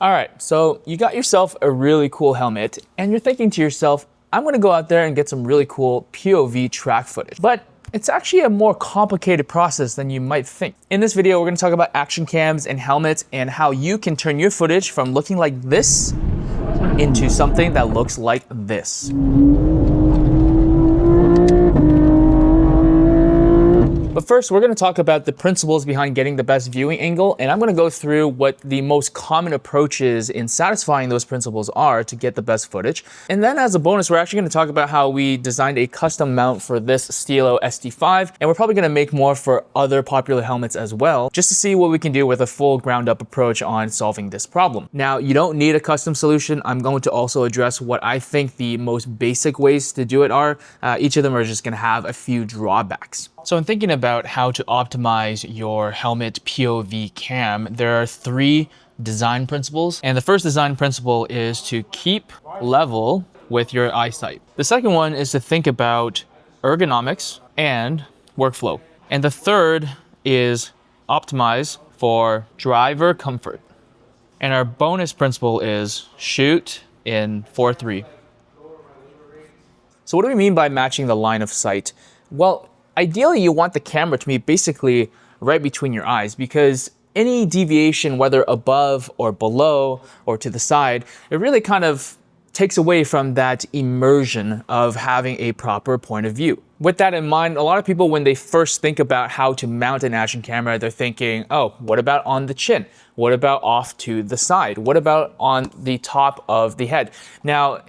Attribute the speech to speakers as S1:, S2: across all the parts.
S1: All right, so you got yourself a really cool helmet and you're thinking to yourself, I'm gonna go out there and get some really cool POV track footage. But it's actually a more complicated process than you might think. In this video, we're gonna talk about action cams and helmets and how you can turn your footage from looking like this into something that looks like this. But first, we're going to talk about the principles behind getting the best viewing angle, and I'm going to go through what the most common approaches in satisfying those principles are to get the best footage. And then as a bonus, we're actually going to talk about how we designed a custom mount for this Stilo SD5, and we're probably going to make more for other popular helmets as well, just to see what we can do with a full ground up approach on solving this problem. Now, you don't need a custom solution. I'm going to also address what I think the most basic ways to do it are. Each of them are just going to have a few drawbacks. So in thinking about how to optimize your helmet POV cam, there are 3 design principles. And the first design principle is to keep level with your eyesight. The second one is to think about ergonomics and workflow. And the third is optimize for driver comfort. And our bonus principle is shoot in 4:3. So what do we mean by matching the line of sight? Well, ideally, you want the camera to be basically right between your eyes, because any deviation, whether above or below or to the side, it really kind of takes away from that immersion of having a proper point of view. With that in mind, a lot of people, when they first think about how to mount an action camera, they're thinking, oh, what about on the chin? What about off to the side? What about on the top of the head? Now,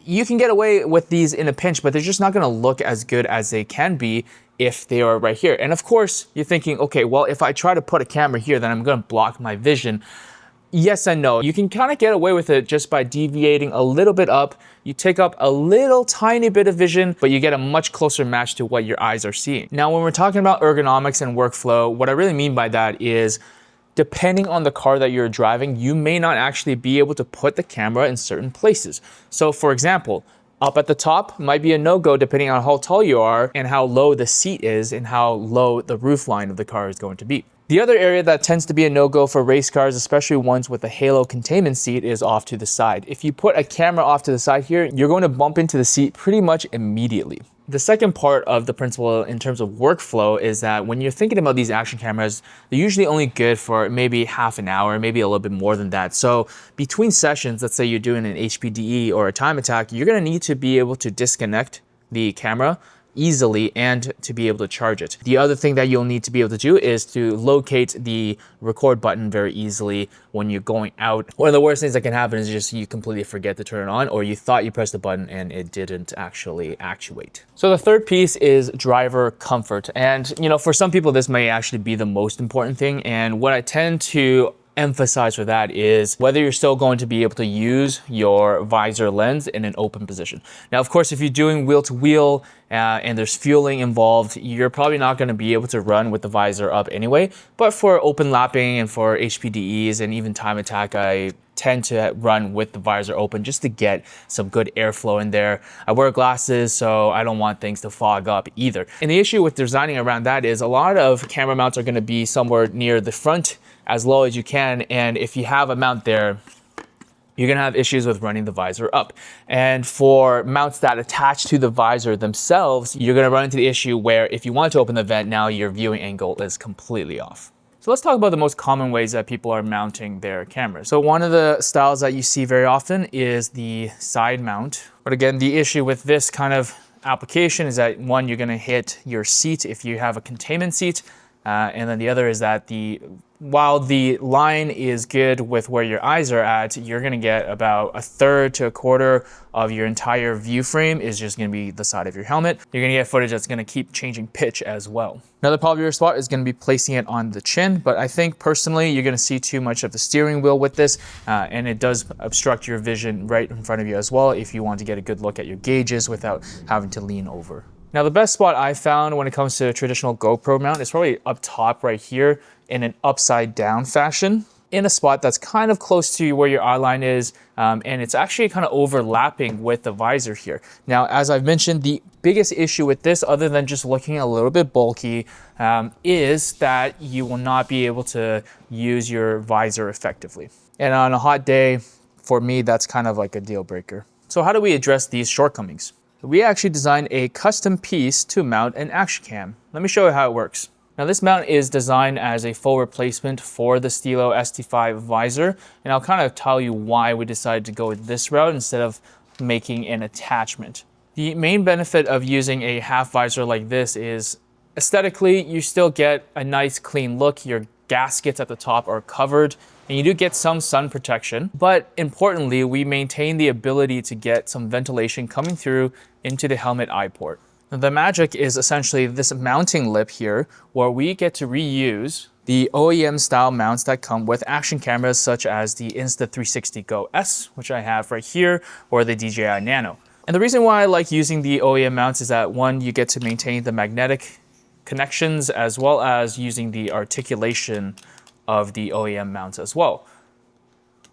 S1: you can get away with these in a pinch, but they're just not going to look as good as they can be if they are right here. And of course, you're thinking, okay, well, if I try to put a camera here, then I'm going to block my vision. Yes and no. You can kind of get away with it just by deviating a little bit up. You take up a little tiny bit of vision, but you get a much closer match to what your eyes are seeing. Now, when we're talking about ergonomics and workflow, what I really mean by that is, depending on the car that you're driving, you may not actually be able to put the camera in certain places. So for example, up at the top might be a no-go depending on how tall you are and how low the seat is and how low the roof line of the car is going to be. The other area that tends to be a no-go for race cars, especially ones with a halo containment seat, is off to the side. If you put a camera off to the side here, you're going to bump into the seat pretty much immediately. The second part of the principle in terms of workflow is that when you're thinking about these action cameras, they're usually only good for maybe half an hour, maybe a little bit more than that. So between sessions, let's say you're doing an HPDE or a time attack, you're going to need to be able to disconnect the camera easily and to be able to charge it. The other thing that you'll need to be able to do is to locate the record button very easily when you're going out. One of the worst things that can happen is just you completely forget to turn it on, or you thought you pressed the button and it didn't actually actuate. So the third piece is driver comfort. And you know, for some people, this may actually be the most important thing. And what I tend to emphasize for that is whether you're still going to be able to use your visor lens in an open position. Now, of course, if you're doing wheel to wheel and there's fueling involved, you're probably not going to be able to run with the visor up anyway. But for open lapping and for HPDEs and even time attack, I tend to run with the visor open just to get some good airflow in there. I wear glasses, so I don't want things to fog up either. And the issue with designing around that is a lot of camera mounts are going to be somewhere near the front, as low as you can, and if you have a mount there, you're gonna have issues with running the visor up. And for mounts that attach to the visor themselves, you're gonna run into the issue where if you want to open the vent, now your viewing angle is completely off. So let's talk about the most common ways that people are mounting their cameras. So one of the styles that you see very often is the side mount. But again, the issue with this kind of application is that one, you're gonna hit your seat if you have a containment seat. And then the other is that while the line is good with where your eyes are at, you're going to get about 1/3 to 1/4 of your entire view frame is just going to be the side of your helmet. You're going to get footage that's going to keep changing pitch as well. Another popular spot is going to be placing it on the chin, but I think personally you're going to see too much of the steering wheel with this, and it does obstruct your vision right in front of you as well if you want to get a good look at your gauges without having to lean over. Now, the best spot I found when it comes to a traditional GoPro mount is probably up top right here in an upside down fashion, in a spot that's kind of close to where your eye line is, and it's actually kind of overlapping with the visor here. Now, as I've mentioned, the biggest issue with this, other than just looking a little bit bulky, is that you will not be able to use your visor effectively. And on a hot day, for me, that's kind of like a deal breaker. So how do we address these shortcomings? We actually designed a custom piece to mount an action cam. Let me show you how it works. Now this mount is designed as a full replacement for the Stilo ST5 visor, and I'll kind of tell you why we decided to go with this route instead of making an attachment. The main benefit of using a half visor like this is aesthetically, you still get a nice clean look. Your gaskets at the top are covered, and you do get some sun protection. But importantly, we maintain the ability to get some ventilation coming through into the helmet eye port. The magic is essentially this mounting lip here, where we get to reuse the OEM style mounts that come with action cameras such as the Insta360 Go S, which I have right here, or the DJI Nano. And the reason why I like using the OEM mounts is that one, you get to maintain the magnetic connections as well as using the articulation of the OEM mounts as well.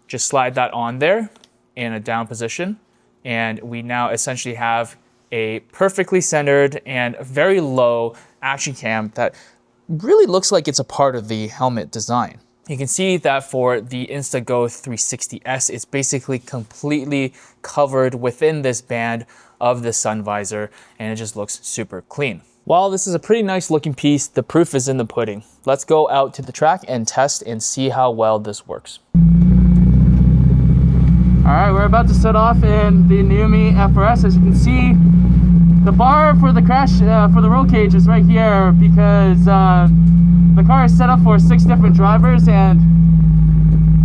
S1: Just slide that on there in a down position, and we now essentially have a perfectly centered and very low action cam that really looks like it's a part of the helmet design. You can see that for the Instago 360S, it's basically completely covered within this band of the sun visor, and it just looks super clean. While this is a pretty nice looking piece, the proof is in the pudding. Let's go out to the track and test and see how well this works. All right, we're about to set off in the Numi FRS. As you can see, the bar for the crash, for the roll cage is right here because the car is set up for 6 different drivers, and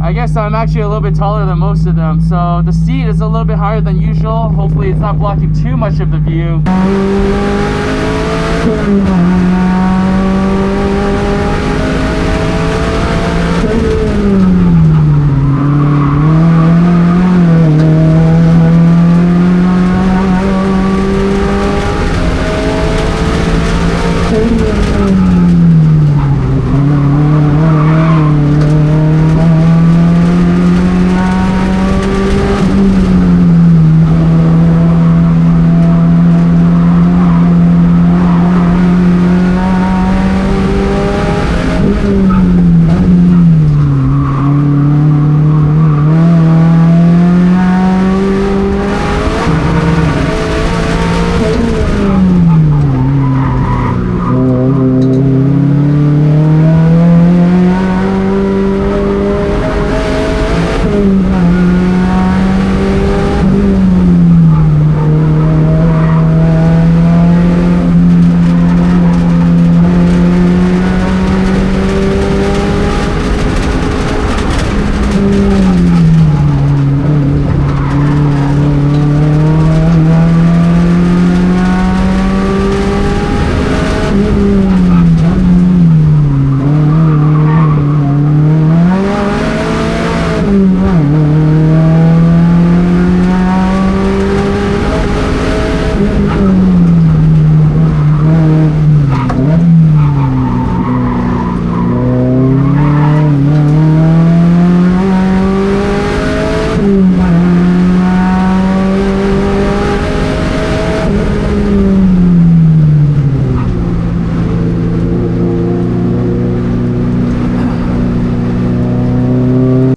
S1: I guess I'm actually a little bit taller than most of them. So the seat is a little bit higher than usual. Hopefully it's not blocking too much of the view.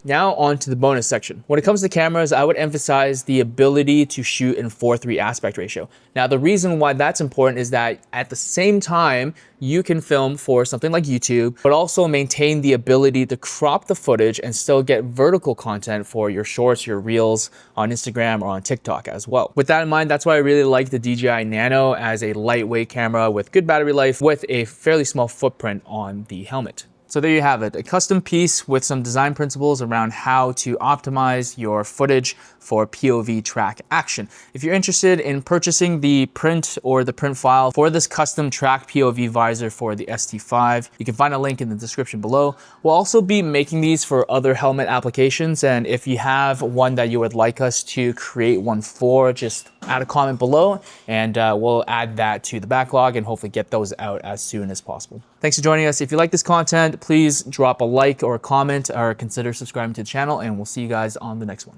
S1: Now on to the bonus section. When it comes to cameras, I would emphasize the ability to shoot in 4:3 aspect ratio. Now, the reason why that's important is that at the same time, you can film for something like YouTube, but also maintain the ability to crop the footage and still get vertical content for your shorts, your reels on Instagram or on TikTok as well. With that in mind, that's why I really like the DJI Nano as a lightweight camera with good battery life with a fairly small footprint on the helmet. So there you have it, a custom piece with some design principles around how to optimize your footage for POV track action. If you're interested in purchasing the print or the print file for this custom track POV visor for the ST5, you can find a link in the description below. We'll also be making these for other helmet applications, and if you have one that you would like us to create one for, just add a comment below and we'll add that to the backlog and hopefully get those out as soon as possible. Thanks for joining us. If you like this content, please drop a like or a comment or consider subscribing to the channel, and we'll see you guys on the next one.